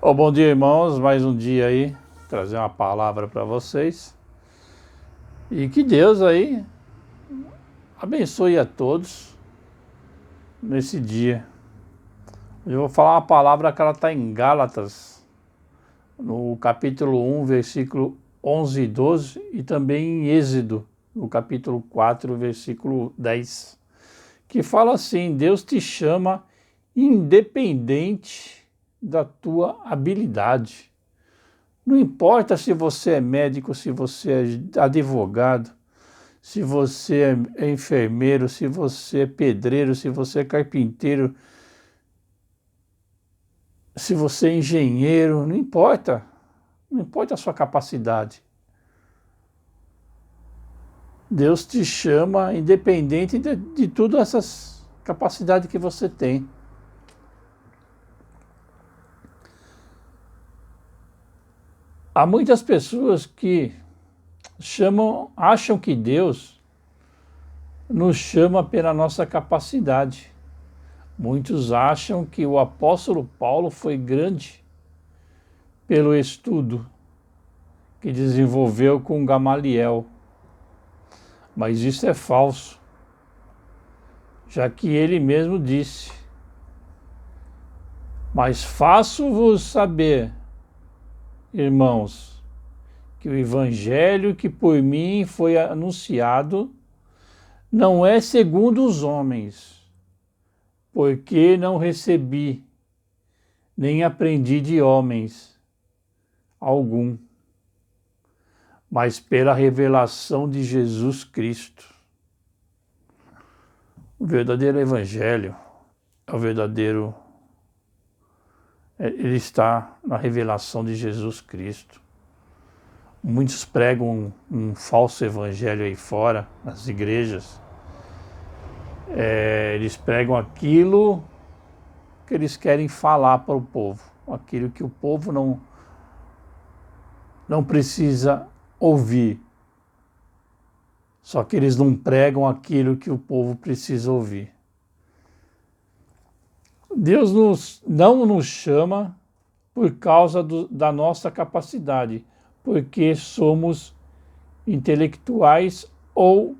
Bom dia, irmãos. Mais um dia aí, trazer uma palavra para vocês. E que Deus aí abençoe a todos nesse dia. Hoje eu vou falar uma palavra que ela está em Gálatas, no capítulo 1, versículo 11 e 12, e também em Êxodo, no capítulo 4, versículo 10, que fala assim: Deus te chama independente da tua habilidade. Não importa se você é médico, se você é advogado, se você é enfermeiro, se você é pedreiro, se você é carpinteiro, se você é engenheiro, não importa. Não importa a sua capacidade. Deus te chama independente de todas essas capacidades que você tem. Há muitas pessoas que acham que Deus nos chama pela nossa capacidade. Muitos acham que o apóstolo Paulo foi grande pelo estudo que desenvolveu com Gamaliel. Mas isso é falso, já que ele mesmo disse: Mas faço-vos saber, irmãos, que o evangelho que por mim foi anunciado não é segundo os homens, porque não recebi, nem aprendi de homens algum, mas pela revelação de Jesus Cristo. O verdadeiro evangelho é o verdadeiro. Ele está na revelação de Jesus Cristo. Muitos pregam um falso evangelho aí fora, nas igrejas. Eles pregam aquilo que eles querem falar para o povo, aquilo que o povo não precisa ouvir. Só que eles não pregam aquilo que o povo precisa ouvir. Deus não nos chama por causa da nossa capacidade, porque somos intelectuais ou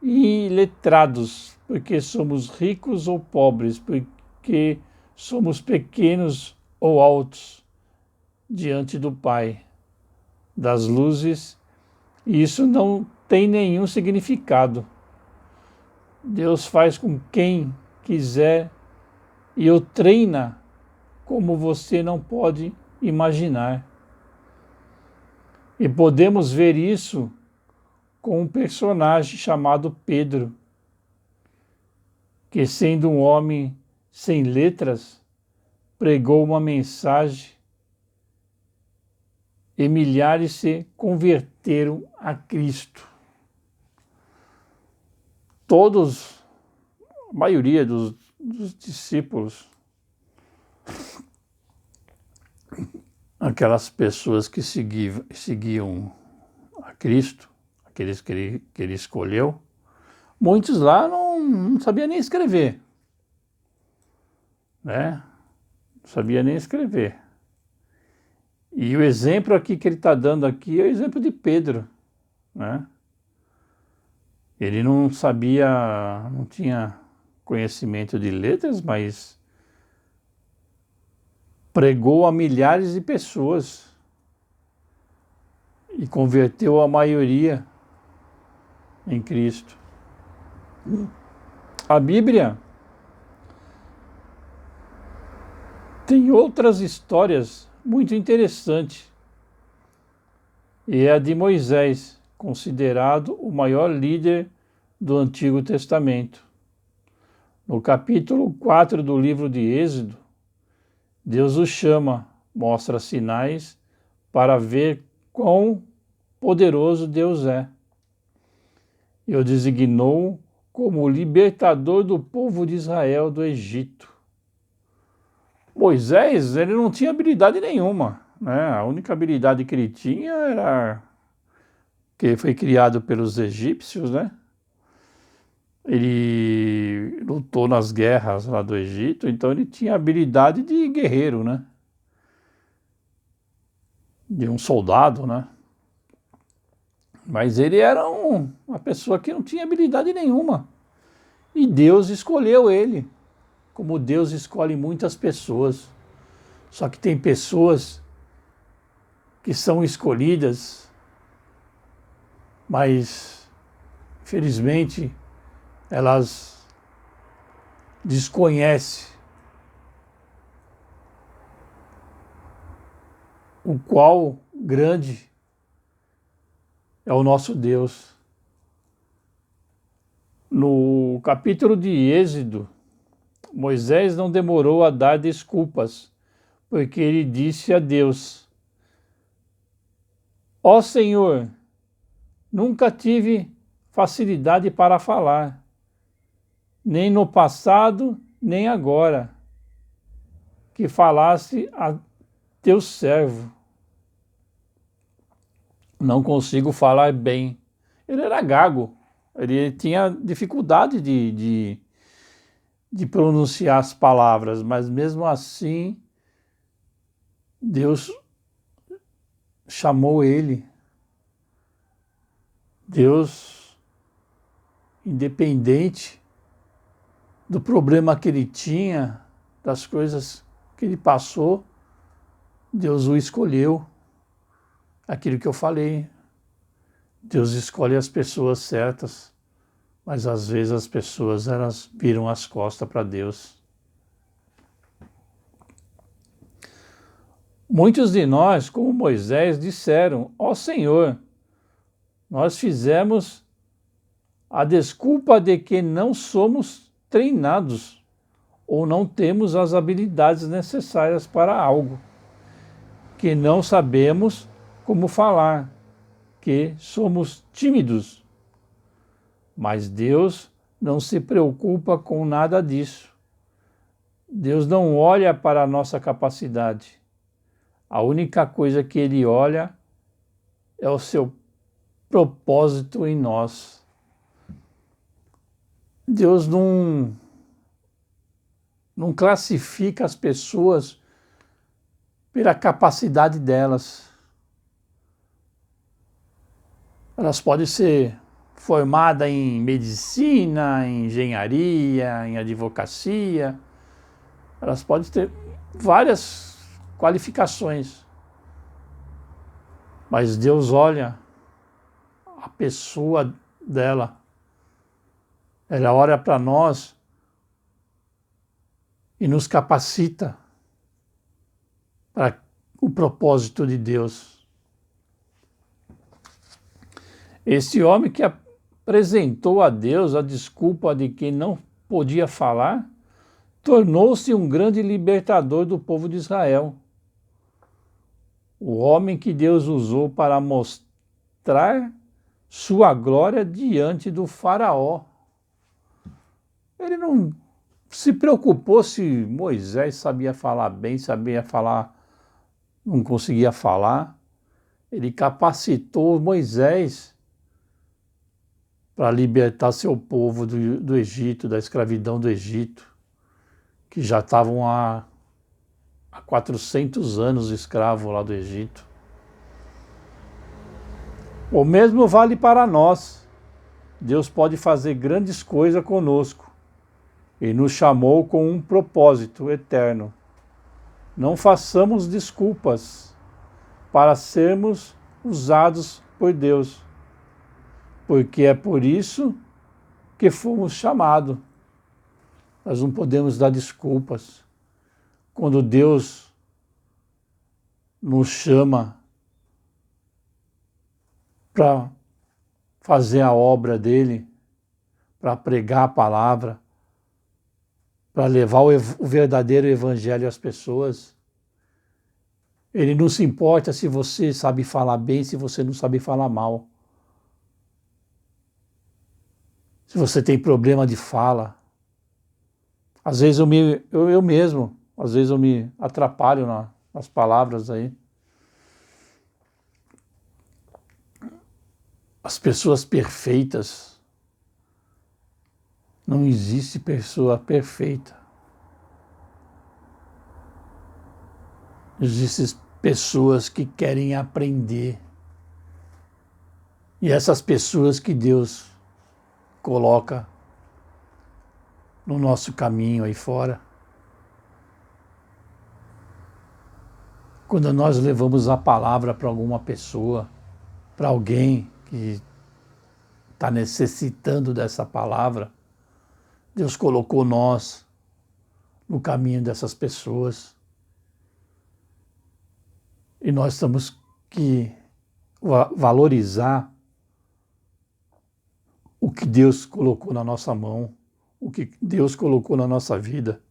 iletrados, porque somos ricos ou pobres, porque somos pequenos ou altos diante do Pai das luzes, e isso não tem nenhum significado. Deus faz com quem quiser e o treina como você não pode imaginar. E podemos ver isso com um personagem chamado Pedro, que, sendo um homem sem letras, pregou uma mensagem e milhares se converteram a Cristo. Todos, a maioria dos discípulos, aquelas pessoas que seguiam a Cristo, aqueles que ele escolheu, muitos lá não sabiam nem escrever, né? Não sabia nem escrever. E o exemplo aqui que ele está dando aqui é o exemplo de Pedro, né? Ele não sabia, não tinha conhecimento de letras, mas pregou a milhares de pessoas e converteu a maioria em Cristo. A Bíblia tem outras histórias muito interessantes, e é a de Moisés, considerado o maior líder do Antigo Testamento. No capítulo 4 do livro de Êxodo, Deus o chama, mostra sinais para ver quão poderoso Deus é. E o designou como o libertador do povo de Israel do Egito. Moisés, ele não tinha habilidade nenhuma, né? A única habilidade que ele tinha era que foi criado pelos egípcios, né? Ele lutou nas guerras lá do Egito, então ele tinha habilidade de guerreiro, né? de um soldado, né? Mas ele era uma pessoa que não tinha habilidade nenhuma. E Deus escolheu ele, como Deus escolhe muitas pessoas. Só que tem pessoas que são escolhidas, mas, infelizmente, elas desconhecem o qual grande é o nosso Deus. No capítulo de Êxodo, Moisés não demorou a dar desculpas, porque ele disse a Deus: Ó Senhor, nunca tive facilidade para falar, nem no passado, nem agora, que falasse a teu servo. Não consigo falar bem. Ele era gago, ele tinha dificuldade de pronunciar as palavras, mas mesmo assim, Deus chamou ele. Deus, independente do problema que ele tinha, das coisas que ele passou, Deus o escolheu. Aquilo que eu falei, Deus escolhe as pessoas certas, mas às vezes as pessoas elas viram as costas para Deus. Muitos de nós, como Moisés, disseram: Ó Senhor, nós fizemos a desculpa de que não somos treinados ou não temos as habilidades necessárias para algo, que não sabemos como falar, que somos tímidos. Mas Deus não se preocupa com nada disso. Deus não olha para a nossa capacidade. A única coisa que Ele olha é o seu propósito em nós. Deus não classifica as pessoas pela capacidade delas. Elas podem ser formadas em medicina, em engenharia, em advocacia. Elas podem ter várias qualificações. Mas Deus olha a pessoa dela. Ela olha para nós e nos capacita para o propósito de Deus. Esse homem que apresentou a Deus a desculpa de que não podia falar, tornou-se um grande libertador do povo de Israel. O homem que Deus usou para mostrar sua glória diante do faraó. Ele não se preocupou se Moisés sabia falar bem, sabia falar, não conseguia falar. Ele capacitou Moisés para libertar seu povo do Egito, da escravidão do Egito, que já estavam há 400 anos escravos lá do Egito. O mesmo vale para nós. Deus pode fazer grandes coisas conosco e nos chamou com um propósito eterno. Não façamos desculpas para sermos usados por Deus, porque é por isso que fomos chamados. Nós não podemos dar desculpas. Quando Deus nos chama para fazer a obra dele, para pregar a palavra, para levar o verdadeiro evangelho às pessoas, ele não se importa se você sabe falar bem, se você não sabe falar mal. Se você tem problema de fala. Às vezes eu mesmo, às vezes eu me atrapalho nas palavras aí. As pessoas perfeitas, não existe pessoa perfeita. Existem pessoas que querem aprender. E essas pessoas que Deus coloca no nosso caminho aí fora. Quando nós levamos a palavra para alguma pessoa, para alguém que está necessitando dessa palavra, Deus colocou nós no caminho dessas pessoas. E nós temos que valorizar o que Deus colocou na nossa mão, o que Deus colocou na nossa vida.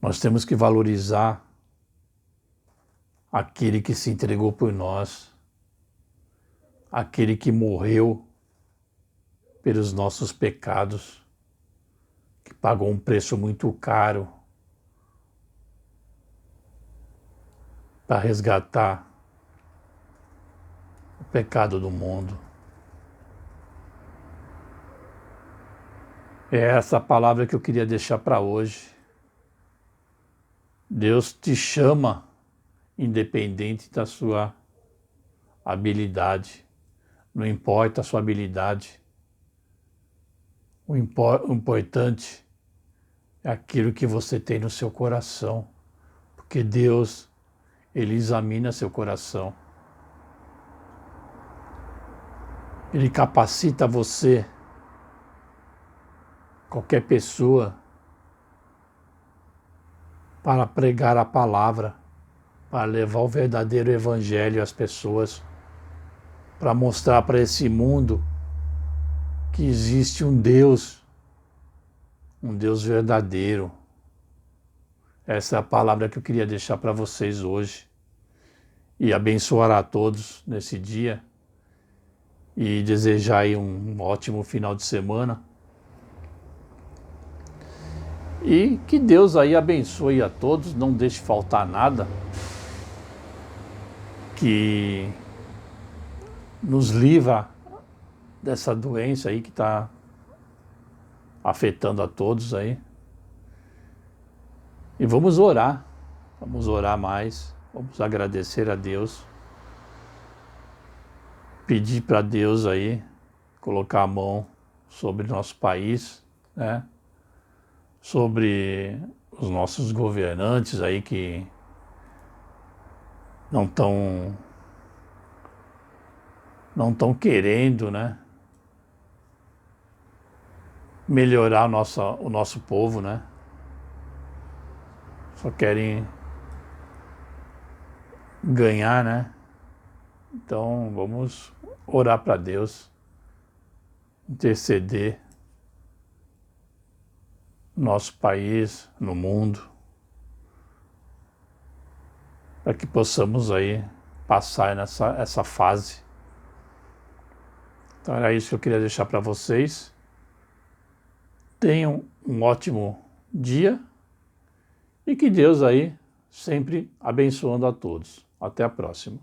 Nós temos que valorizar aquele que se entregou por nós, aquele que morreu pelos nossos pecados, que pagou um preço muito caro para resgatar o pecado do mundo. É essa palavra que eu queria deixar para hoje. Deus te chama independente da sua habilidade. Não importa a sua habilidade. O importante é aquilo que você tem no seu coração. Porque Deus, Ele examina seu coração. Ele capacita você, qualquer pessoa, para pregar a palavra, para levar o verdadeiro evangelho às pessoas, para mostrar para esse mundo que existe um Deus verdadeiro. Essa é a palavra que eu queria deixar para vocês hoje e abençoar a todos nesse dia e desejar aí um ótimo final de semana. E que Deus aí abençoe a todos, não deixe faltar nada, que nos livra dessa doença aí que está afetando a todos aí. E vamos orar mais, vamos agradecer a Deus, pedir para Deus aí, colocar a mão sobre nosso país, né? Sobre os nossos governantes aí que não estão querendo, né, melhorar o nosso povo, né? Só querem ganhar, né? Então vamos orar para Deus, interceder no nosso país, no mundo, para que possamos aí passar essa fase. Então era isso que eu queria deixar para vocês. Tenham um ótimo dia e que Deus aí sempre abençoando a todos. Até a próxima.